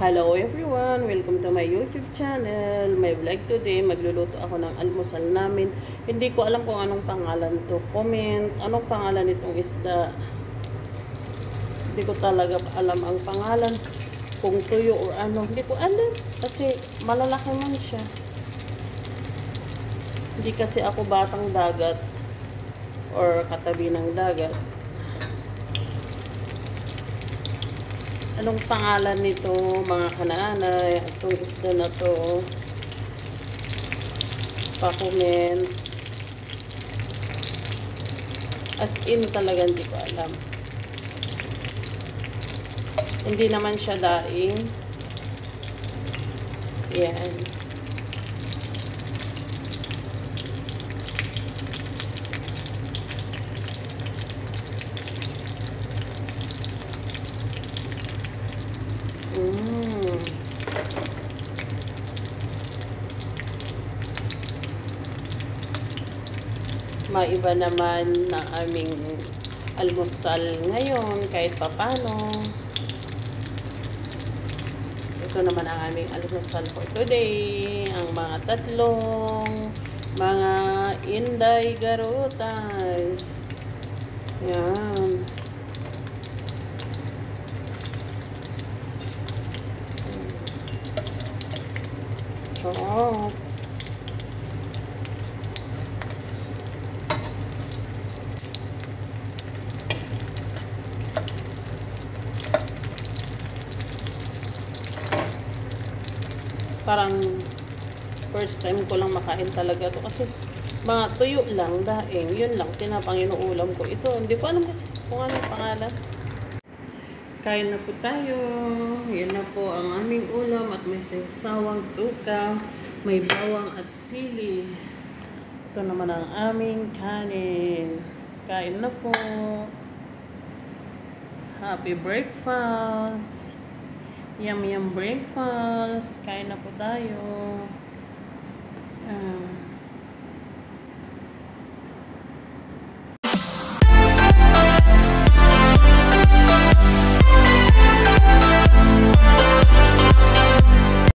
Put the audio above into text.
Hello everyone! Welcome to my YouTube channel. My vlog today, magluluto ako ng almusal namin. Hindi ko alam kung anong pangalan to. Comment, anong pangalan nitong isda? Hindi ko talaga alam ang pangalan. Kung tuyo or ano. Hindi ko alam. Kasi malalaki man siya. Hindi kasi ako batang dagat or katabi ng dagat. Anong pangalan nito mga kanaanay? Itong isda na to. Pa-comment. As in talaga hindi ko alam. Hindi naman siya daing. Yan. Maiba naman na aming almusal ngayon kahit papano. Ito naman ang aming almusal for today. Ang mga tatlong mga inday garutay. Yan. Chop. Parang first time ko lang makain talaga to kasi mga tuyo lang, daing, yun lang, tinapang inuulam ko. Ito, hindi ko alam kasi kung anong pangalan. Kain na po tayo. Yan na po ang aming ulam at may sawang suka, may bawang at sili. Ito naman ang aming kanin. Kain na po. Happy breakfast. Yum yum breakfast. Kain na po tayo.